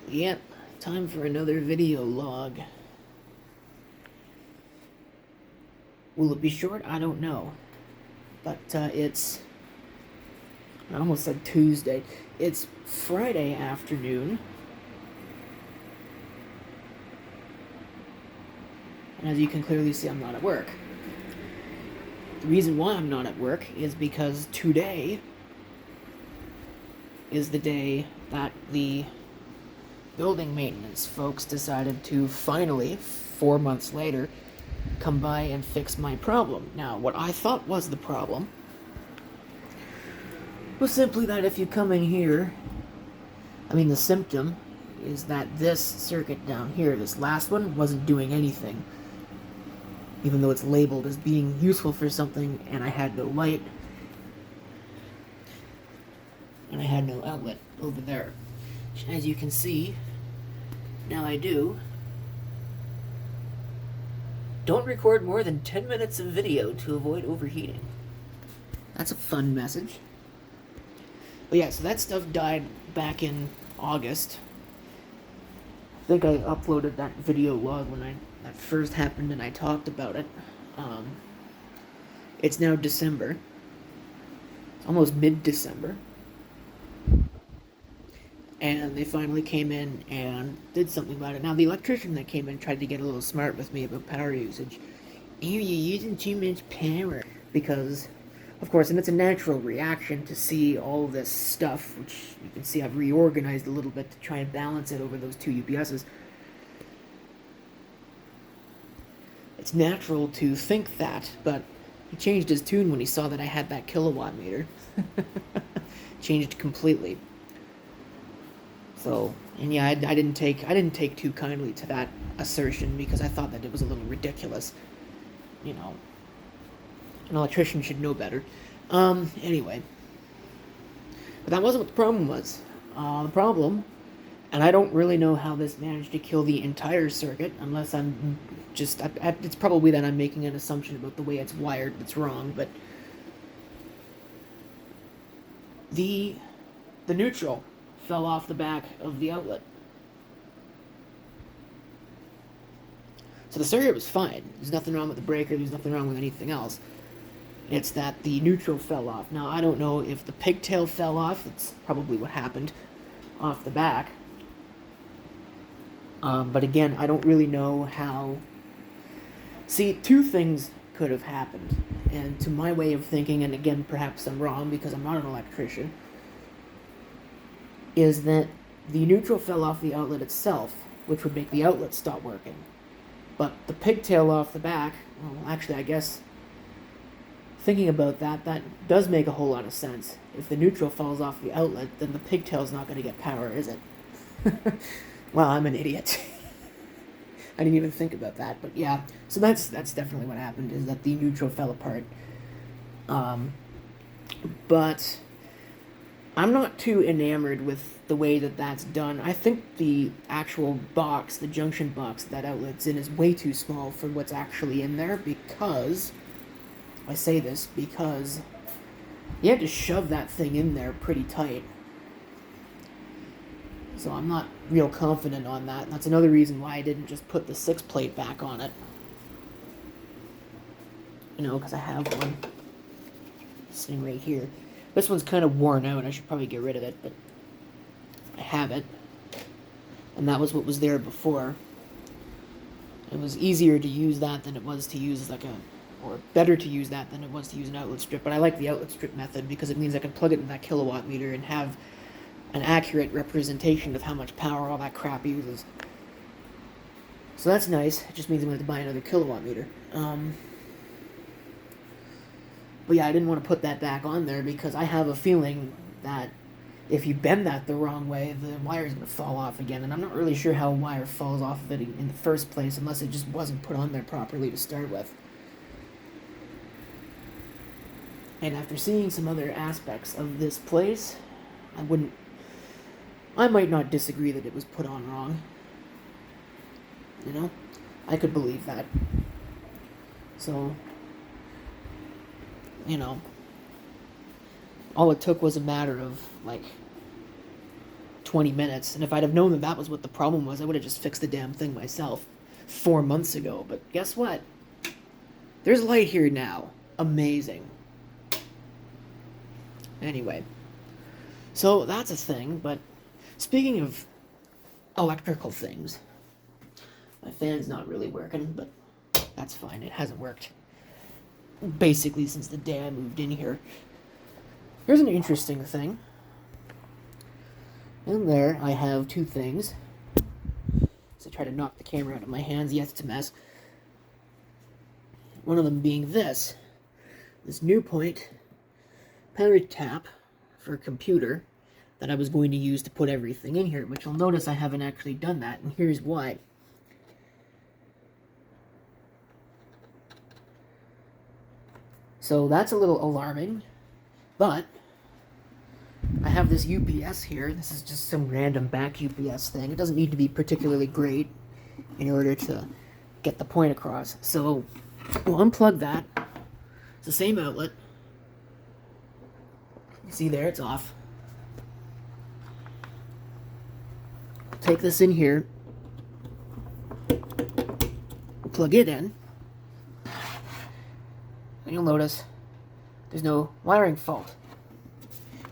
Yep, time for another video log. Will it be short? I don't know. But I almost said Tuesday. It's Friday afternoon. And as you can clearly see, I'm not at work. The reason why I'm not at work is because today is the day that the building maintenance folks decided to finally, 4 months later, come by and fix my problem. Now, what I thought was the problem was simply that if you come in here, the symptom is that this circuit down here, this last one, wasn't doing anything. Even though it's labeled as being useful for something, and I had no light, and I had no outlet over there. As you can see, now I do. Don't record more than 10 minutes of video to avoid overheating. That's a fun message. But yeah, so that stuff died back in August. I think I uploaded that video log when that first happened and I talked about it. It's now December. It's almost mid-December. And they finally came in and did something about it. Now, the electrician that came in tried to get a little smart with me about power usage. You're using too much power. Because, of course, and it's a natural reaction to see all this stuff, which you can see I've reorganized a little bit to try and balance it over those two UPSs. It's natural to think that, but he changed his tune when he saw that I had that kilowatt meter. Changed completely. So, and yeah, I didn't take too kindly to that assertion because I thought that it was a little ridiculous. You know, an electrician should know better. Anyway. But that wasn't what the problem was. The problem, and I don't really know how this managed to kill the entire circuit, unless it's probably that I'm making an assumption about the way it's wired that's wrong, but the neutral fell off the back of the outlet. So the circuit was fine. There's nothing wrong with the breaker, there's nothing wrong with anything else. It's that the neutral fell off. Now, I don't know if the pigtail fell off. It's probably what happened off the back. But again, I don't really know how... See, two things could have happened. And to my way of thinking, and again, perhaps I'm wrong because I'm not an electrician, is that the neutral fell off the outlet itself, which would make the outlet stop working. But the pigtail off the back, well, actually, I guess, thinking about that does make a whole lot of sense. If the neutral falls off the outlet, then the pigtail's not going to get power, is it? Well, I'm an idiot. I didn't even think about that, but yeah. So that's definitely what happened, is that the neutral fell apart. But I'm not too enamored with the way that that's done. I think the actual box, the junction box that outlet's in, is way too small for what's actually in there, because... I say this because you had to shove that thing in there pretty tight. So I'm not real confident on that. And that's another reason why I didn't just put the 6 plate back on it. Because I have one sitting right here. This one's kind of worn out. I should probably get rid of it, but I have it. And that was what was there before. It was easier to use that than it was to use or better to use that than it was to use an outlet strip. But I like the outlet strip method because it means I can plug it in that kilowatt meter and have an accurate representation of how much power all that crap uses. So that's nice. It just means I'm going to have to buy another kilowatt meter. But yeah, I didn't want to put that back on there because I have a feeling that if you bend that the wrong way, the wire's going to fall off again. And I'm not really sure how a wire falls off of it in the first place unless it just wasn't put on there properly to start with. And after seeing some other aspects of this place, I might not disagree that it was put on wrong. I could believe that. So, all it took was a matter of, 20 minutes. And if I'd have known that that was what the problem was, I would have just fixed the damn thing myself 4 months ago. But guess what? There's light here now. Amazing. Anyway, so that's a thing. But speaking of electrical things, my fan's not really working, but that's fine. It hasn't worked basically since the day I moved in here. Here's an interesting thing. In there, I have two things. So I try to knock the camera out of my hands. Yes, it's a mess. One of them being this NewPoint power tap for a computer that I was going to use to put everything in here, which you'll notice I haven't actually done that, and here's why. So that's a little alarming, but I have this UPS here. This is just some random back UPS thing. It doesn't need to be particularly great in order to get the point across. So we'll unplug that. It's the same outlet. You see there, it's off. Take this in here. Plug it in. And you'll notice there's no wiring fault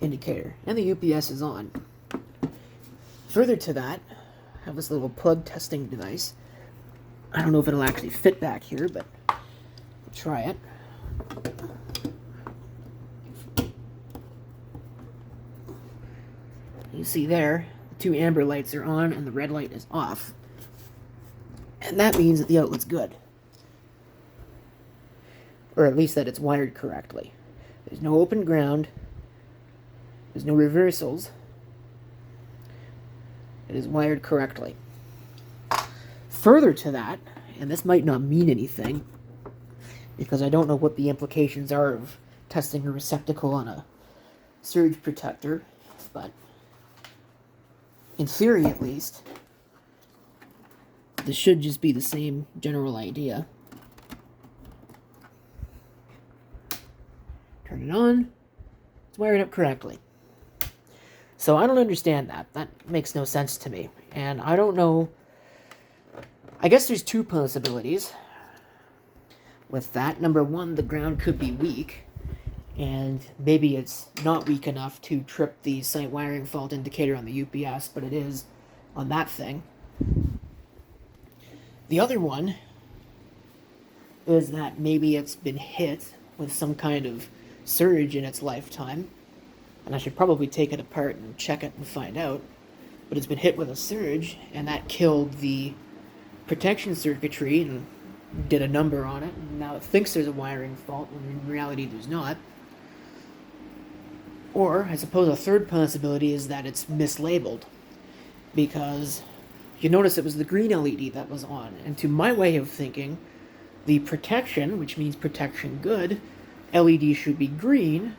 indicator, and the UPS is on. Further to that, I have this little plug testing device. I don't know if it'll actually fit back here, but I'll try it. You see there, the two amber lights are on and the red light is off. And that means that the outlet's good. Or at least that it's wired correctly. There's no open ground. There's no reversals. It is wired correctly. Further to that, and this might not mean anything, because I don't know what the implications are of testing a receptacle on a surge protector, but in theory at least, this should just be the same general idea. Turn it on. It's wired up correctly. So I don't understand that. That makes no sense to me. And I don't know. I guess there's two possibilities with that. Number one, the ground could be weak. And maybe it's not weak enough to trip the site wiring fault indicator on the UPS, but it is on that thing. The other one is that maybe it's been hit with some kind of surge in its lifetime, and I should probably take it apart and check it and find out, but it's been hit with a surge, and that killed the protection circuitry and did a number on it, and now it thinks there's a wiring fault when in reality there's not. Or I suppose a third possibility is that it's mislabeled, because you notice it was the green LED that was on, and to my way of thinking, the protection, which means protection good, LED should be green,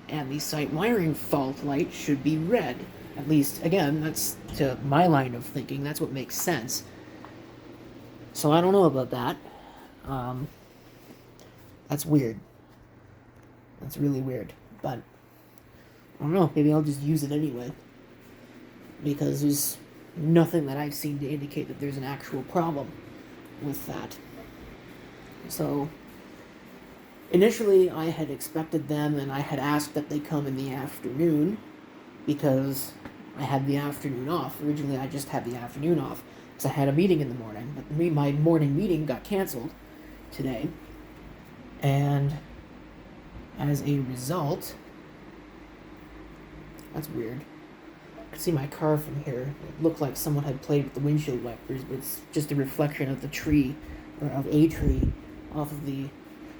and the site wiring fault light should be red. At least, again, that's to my line of thinking. That's what makes sense. So I don't know about that. That's weird. That's really weird. But I don't know. Maybe I'll just use it anyway. Because there's nothing that I've seen to indicate that there's an actual problem with that. So initially, I had expected them, and I had asked that they come in the afternoon, because I had the afternoon off. Originally, I just had the afternoon off, because I had a meeting in the morning, but my morning meeting got canceled today, and as a result, that's weird. I could see my car from here. It looked like someone had played with the windshield wipers, but it's just a reflection of the tree, or of a tree, off of the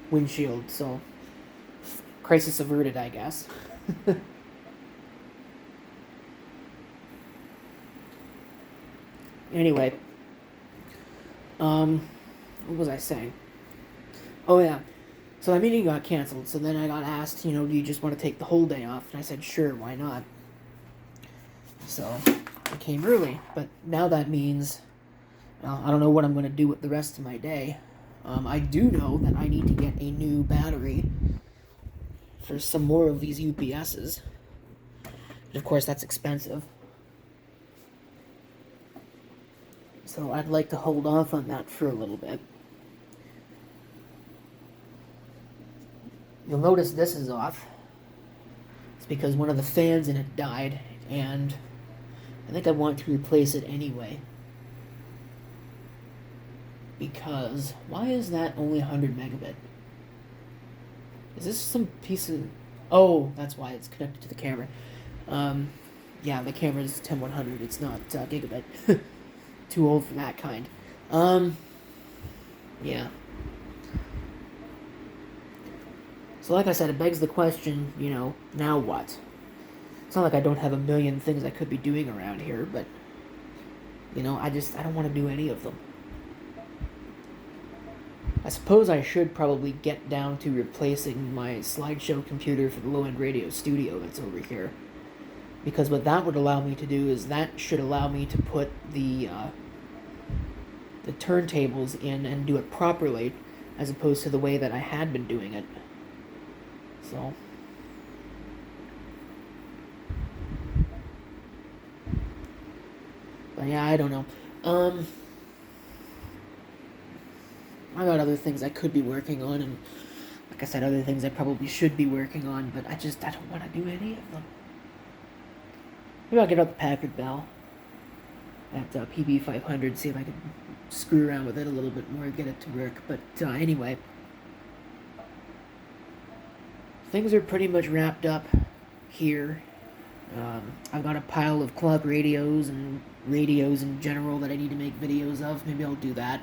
windshield, so crisis averted, I guess. Anyway, what was I saying? Oh yeah, so my meeting got canceled, so then I got asked, do you just want to take the whole day off? And I said, sure, why not? So I came early, but now that means, well, I don't know what I'm going to do with the rest of my day. I do know that I need to get a new battery for some more of these UPSs. And of course, that's expensive. So I'd like to hold off on that for a little bit. You'll notice this is off. It's because one of the fans in it died, and I think I want to replace it anyway. Because, why is that only 100 megabit? Is this some piece of... Oh, that's why it's connected to the camera. Yeah, the camera's 10100, it's not gigabit. Too old for that kind. Yeah. So like I said, it begs the question, you know, now what? It's not like I don't have a million things I could be doing around here, but, you know, I don't want to do any of them. I suppose I should probably get down to replacing my slideshow computer for the low-end radio studio that's over here. Because what that would allow me to do is that should allow me to put the turntables in and do it properly, as opposed to the way that I had been doing it. So... But yeah, I don't know. I got other things I could be working on, and like I said, other things I probably should be working on, but I don't want to do any of them. Maybe I'll get out the Packard Bell at PB500, see if I can screw around with it a little bit more, get it to work. But anyway, things are pretty much wrapped up here. I've got a pile of club radios and radios in general that I need to make videos of. Maybe I'll do that.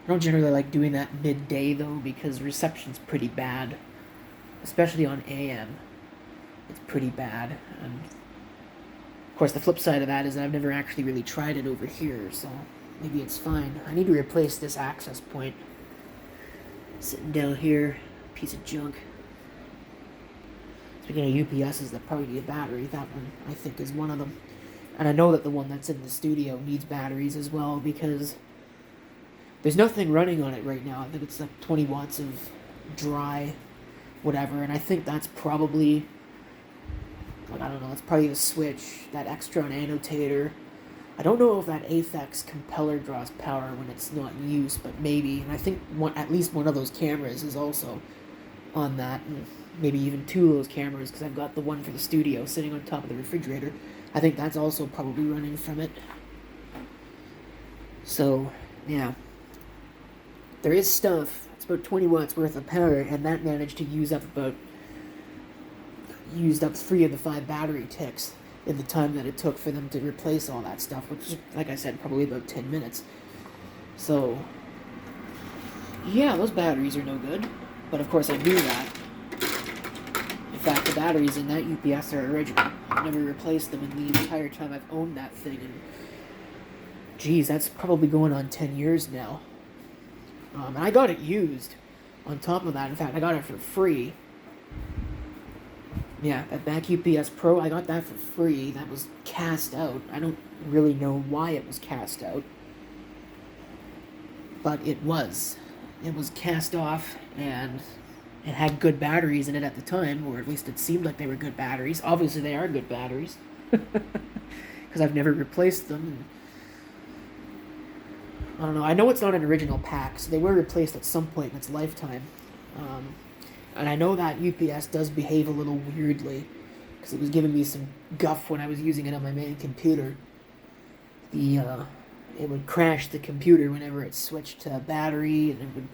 I don't generally like doing that midday, though, because reception's pretty bad. Especially on AM. It's pretty bad. And of course, the flip side of that is that I've never actually really tried it over here, so maybe it's fine. I need to replace this access point. Sitting down here, piece of junk. Speaking of UPSs that probably need a battery, that one I think is one of them. And I know that the one that's in the studio needs batteries as well, because there's nothing running on it right now. I think it's like 20 watts of dry whatever, and I think that's probably, like, I don't know, that's probably the switch, that Extron annotator. I don't know if that Aphex compeller draws power when it's not in use, but maybe. And I think at least one of those cameras is also on that, and maybe even two of those cameras, because I've got the one for the studio sitting on top of the refrigerator. I think that's also probably running from it. So, yeah. There is stuff. It's about 20 watts worth of power, and that managed to used up 3 of the 5 battery ticks in the time that it took for them to replace all that stuff, which is, like I said, probably about 10 minutes. So, yeah, those batteries are no good. But of course I knew that. In fact, the batteries in that UPS are original. I've never replaced them in the entire time I've owned that thing, and geez, that's probably going on 10 years now. And I got it used. On top of that, in fact, I got it for free. Yeah, that Mac UPS Pro, I got that for free. That was cast out. I don't really know why it was cast out. But it was. It was cast off, and it had good batteries in it at the time, or at least it seemed like they were good batteries. Obviously, they are good batteries. Because I've never replaced them. I don't know. I know it's not an original pack, so they were replaced at some point in its lifetime. And I know that UPS does behave a little weirdly, because it was giving me some guff when I was using it on my main computer. It would crash the computer whenever it switched to battery, and it would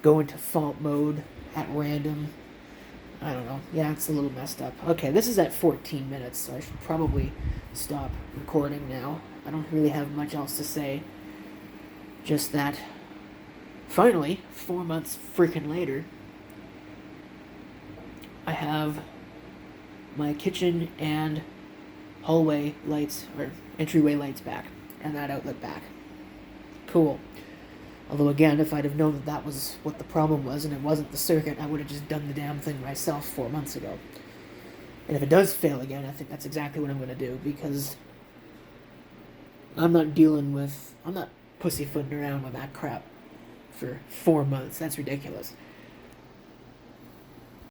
go into fault mode at random. I don't know. Yeah, it's a little messed up. Okay, this is at 14 minutes, so I should probably stop recording now. I don't really have much else to say. Just that, finally, 4 months freaking later, I have my kitchen and hallway lights, or entryway lights back, and that outlet back. Cool. Although again, if I'd have known that that was what the problem was and it wasn't the circuit, I would have just done the damn thing myself 4 months ago. And if it does fail again, I think that's exactly what I'm going to do, because I'm not pussyfooting around with that crap for 4 months. That's ridiculous.